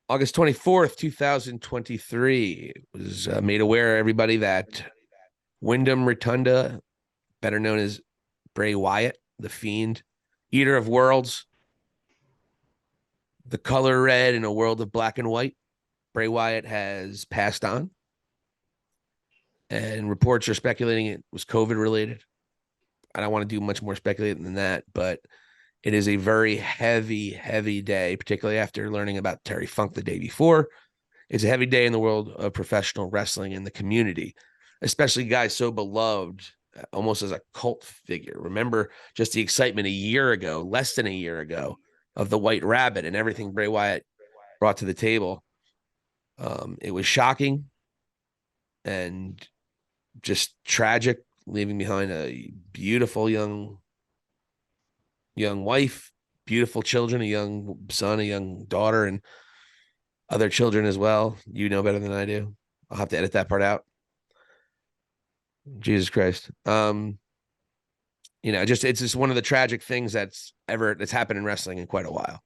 August 24th, 2023, it was made aware, everybody, that Wyndham Rotunda, better known as Bray Wyatt, the Fiend, Eater of Worlds, the color red in a world of black and white, Bray Wyatt has passed on. And reports are speculating it was COVID related. I don't want to do much more speculating than that, but it is a very heavy, heavy day, particularly after learning about Terry Funk the day before. It's a heavy day in the world of professional wrestling in the community, especially guys so beloved, almost as a cult figure. Remember just the excitement a year ago, less than a year ago, of the White Rabbit and everything Bray Wyatt brought to the table. It was shocking and just tragic, leaving behind a beautiful young wife, beautiful children, a young son, a young daughter, and other children as well. You know better than I do. I'll have to edit that part out. Jesus Christ. Just it's just one of the tragic things that's happened in wrestling in quite a while.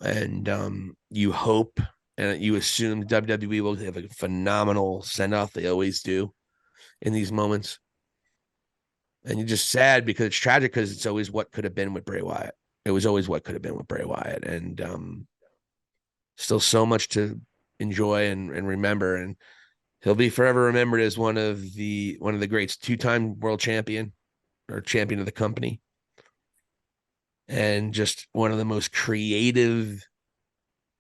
And you hope and you assume WWE will have a phenomenal send off. They always do in these moments. And you're just sad because it's tragic because it's always what could have been with Bray Wyatt. It was always what could have been with Bray Wyatt. And still so much to enjoy and remember. And he'll be forever remembered as one of the greats, two-time world champion or champion of the company. And just one of the most creative,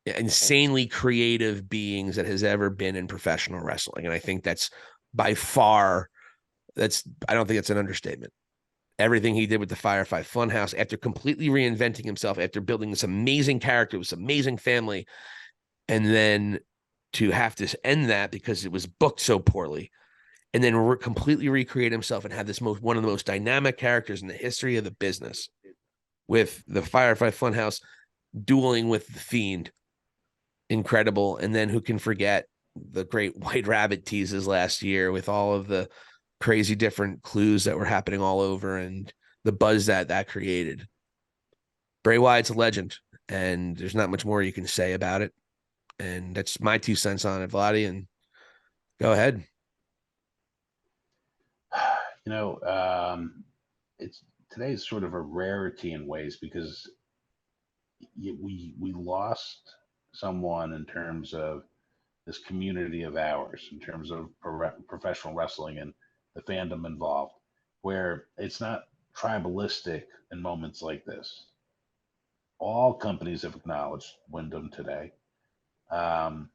insanely creative beings that has ever been in professional wrestling. And I think that's by far, I don't think it's an understatement. Everything he did with the Firefly Funhouse, after completely reinventing himself, after building this amazing character, this amazing family, and then to have to end that because it was booked so poorly, and then completely recreate himself and have this one of the most dynamic characters in the history of the business with the Firefly Funhouse dueling with the Fiend. Incredible. And then who can forget the great White Rabbit teases last year with all of the crazy different clues that were happening all over and the buzz that created. Bray Wyatt's a legend, and there's not much more you can say about it. And that's my 2 cents on it, VLADI, and go ahead. You know, it's today is sort of a rarity in ways because we lost someone in terms of this community of ours, in terms of professional wrestling and the fandom involved, where it's not tribalistic in moments like this. All companies have acknowledged Wyndham today. Um,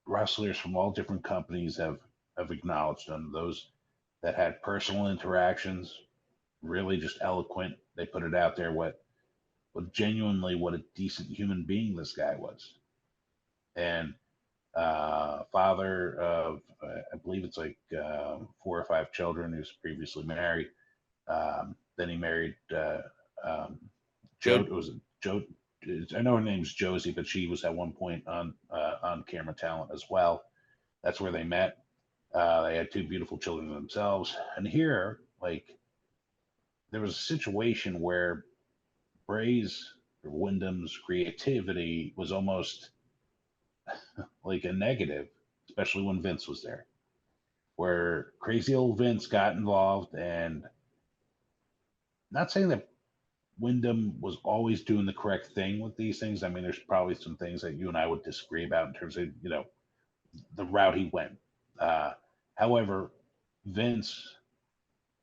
Wrestlers from all different companies have acknowledged them. Those that had personal interactions, really just eloquent. They put it out there what genuinely what a decent human being this guy was, and father of I believe it's like 4 or 5 children. He was previously married. Then he married Joe. Joe, It was Joe. I know her name's Josie, but she was at one point on camera talent as well. That's where they met. They had 2 beautiful children themselves, and here, like, there was a situation where Bray's or Wyndham's creativity was almost like a negative, especially when Vince was there, where crazy old Vince got involved. And not saying that Wyndham was always doing the correct thing with these things. I mean, there's probably some things that you and I would disagree about in terms of, the route he went. Uh, However, Vince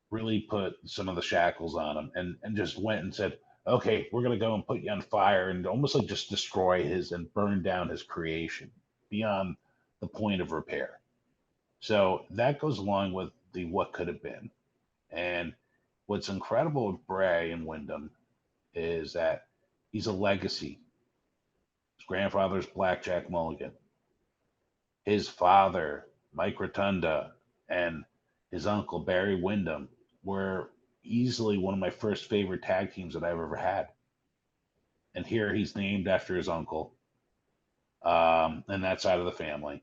really put some of the shackles on him and just went and said, okay, we're going to go and put you on fire and almost like just destroy his and burn down his creation beyond the point of repair. So that goes along with the what could have been. And what's incredible with Bray and Wyndham is that he's a legacy. His grandfather's Blackjack Mulligan. His father, Mike Rotunda, and his uncle, Barry Wyndham, were easily one of my first favorite tag teams that I've ever had. And here he's named after his uncle and that side of the family.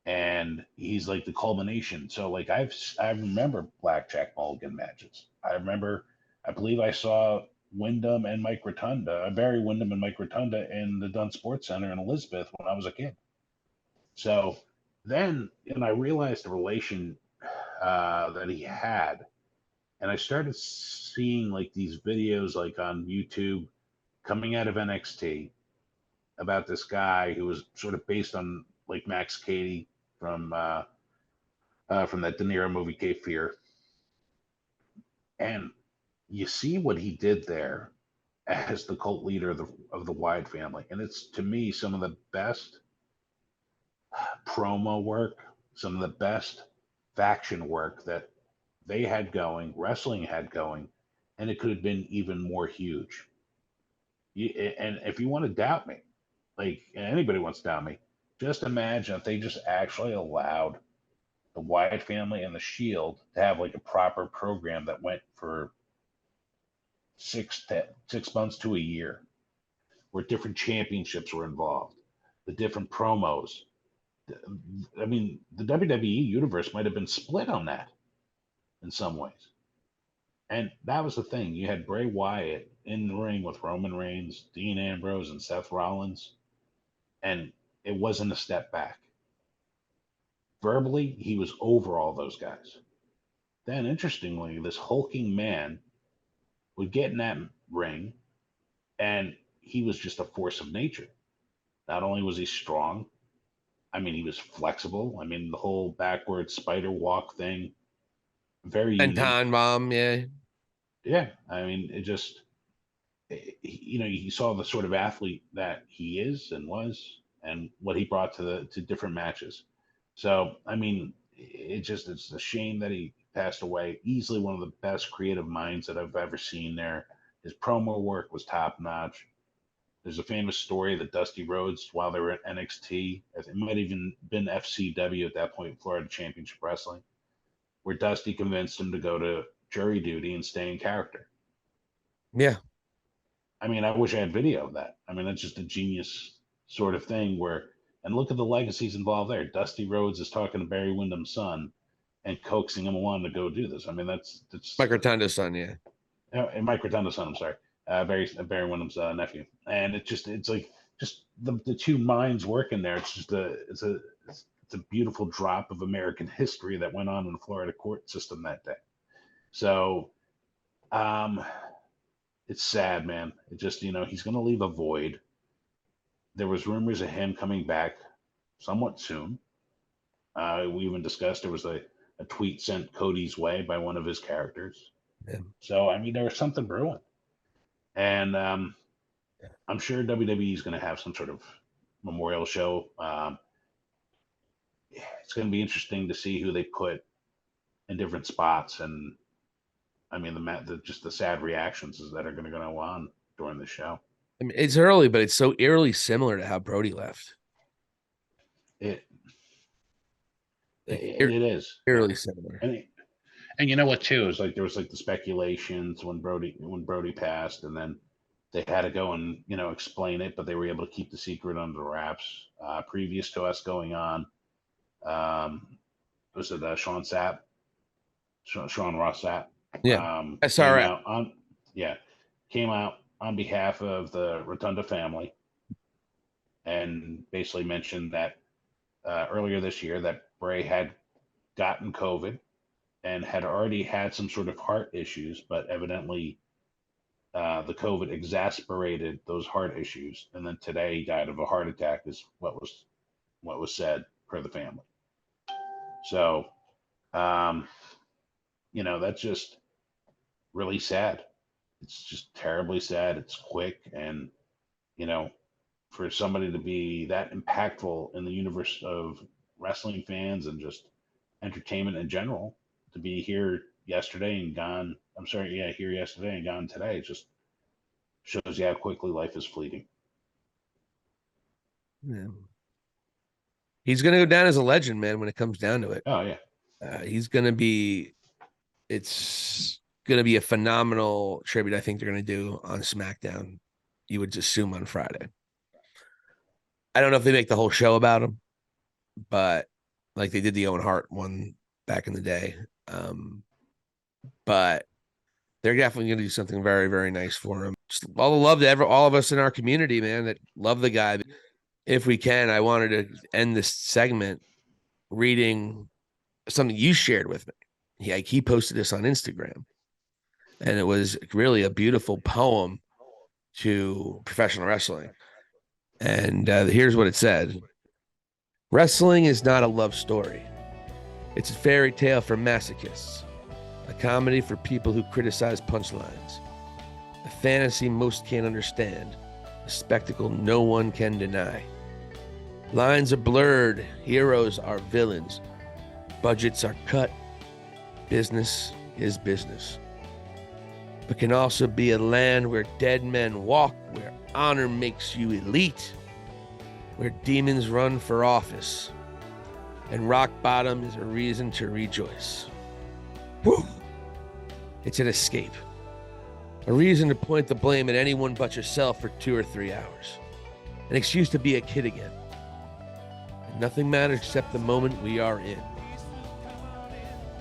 And he's like the culmination. So like I remember Blackjack Mulligan matches. I believe I saw Wyndham and Mike Rotunda, Barry Wyndham and Mike Rotunda in the Dunn Sports Center in Elizabeth when I was a kid. So then, and I realized the relation that he had, and I started seeing like these videos like on YouTube coming out of NXT about this guy who was sort of based on like Max Cady from that De Niro movie Cape Fear, and you see what he did there as the cult leader of the Wyatt family, and it's to me some of the best promo work, some of the best faction work that they had going, wrestling had going, and it could have been even more huge. And if you want to doubt me, like anybody wants to doubt me, just imagine if they just actually allowed the Wyatt family and the Shield to have like a proper program that went for 6 months to a year, where different championships were involved, the different promos. I mean, the WWE universe might have been split on that in some ways. And that was the thing. You had Bray Wyatt in the ring with Roman Reigns, Dean Ambrose, and Seth Rollins, and it wasn't a step back. Verbally, he was over all those guys. Then, interestingly, this hulking man would get in that ring, and he was just a force of nature. Not only was he strong, I mean, he was flexible. I mean, the whole backward spider walk thing, very unique. Anton bomb, yeah. Yeah, I mean, it just, you saw the sort of athlete that he is and was, and what he brought to different matches. So, I mean, it's a shame that he passed away. Easily one of the best creative minds that I've ever seen there. His promo work was top notch. There's a famous story that Dusty Rhodes, while they were at NXT, it might have even been FCW at that point, Florida Championship Wrestling, where Dusty convinced him to go to jury duty and stay in character. Yeah. I mean, I wish I had video of that. I mean, that's just a genius sort of thing where, and look at the legacies involved there. Dusty Rhodes is talking to Barry Windham's son and coaxing him along to go do this. I mean, that's Mike Rotunda's son, yeah. and Mike Rotunda's son. I'm sorry, Barry Windham's nephew. And it's like just the two minds working there. It's just it's a beautiful drop of American history that went on in the Florida court system that day. So, um, it's sad, man. It just he's going to leave a void. There was rumors of him coming back somewhat soon. We even discussed there was a tweet sent Cody's way by one of his characters. Yeah. So I mean, there was something brewing, and I'm sure WWE is going to have some sort of memorial show. It's going to be interesting to see who they put in different spots, and I mean just the sad reactions that are going to go on during the show. I mean, it's early, but it's so eerily similar to how Brody left. It Like it is, eerily similar. and you know what too is like there was like the speculations when Brody passed, and then they had to go and explain it, but they were able to keep the secret under wraps. Previous to us going on, was it Sean Ross Sapp, Yeah. came SRF. out on yeah came out on behalf of the Rotunda family and basically mentioned that earlier this year that Bray had gotten COVID and had already had some sort of heart issues, but evidently the COVID exasperated those heart issues, and then today he died of a heart attack. Is what was said per the family. So, um, that's just really sad. It's just terribly sad. It's quick, and you know, for somebody to be that impactful in the universe of wrestling fans and just entertainment in general, to be here yesterday and gone. I'm sorry, yeah, here yesterday and gone today. It just shows you how quickly life is fleeting. Yeah. He's gonna go down as a legend, man, when it comes down to it. Oh yeah, He's gonna be it's gonna be a phenomenal tribute, I think they're gonna do on SmackDown. You would assume on Friday. I don't know if they make the whole show about him, but like they did the Owen Hart one back in the day. But they're definitely going to do something very, very nice for him. Just all the love to all of us in our community, man, that love the guy. If we can, I wanted to end this segment reading something you shared with me. He posted this on Instagram, and it was really a beautiful poem to professional wrestling. And here's what it said. Wrestling is not a love story. It's a fairy tale for masochists, a comedy for people who criticize punchlines, a fantasy most can't understand, a spectacle no one can deny. Lines are blurred, heroes are villains, budgets are cut, business is business. But can also be a land where dead men walk, where honor makes you elite, where demons run for office, and rock bottom is a reason to rejoice. Woo! It's an escape. A reason to point the blame at anyone but yourself for 2 or 3 hours. An excuse to be a kid again. And nothing matters except the moment we are in.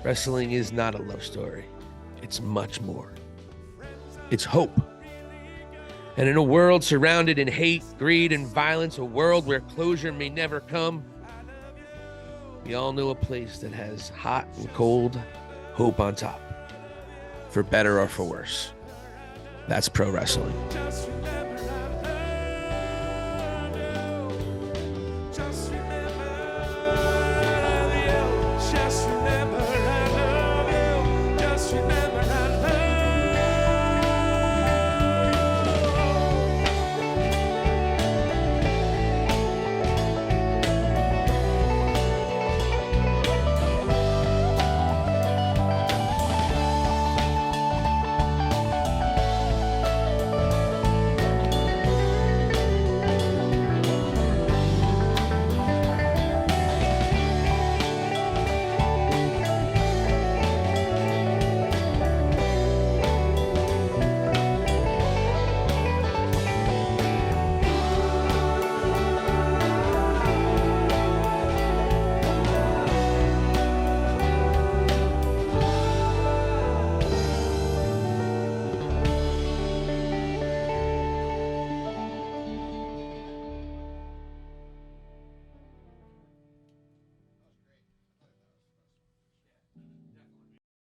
Wrestling is not a love story. It's much more. It's hope. And in a world surrounded in hate, greed, and violence, a world where closure may never come, we all know a place that has hot and cold hope on top, for better or for worse. That's pro wrestling.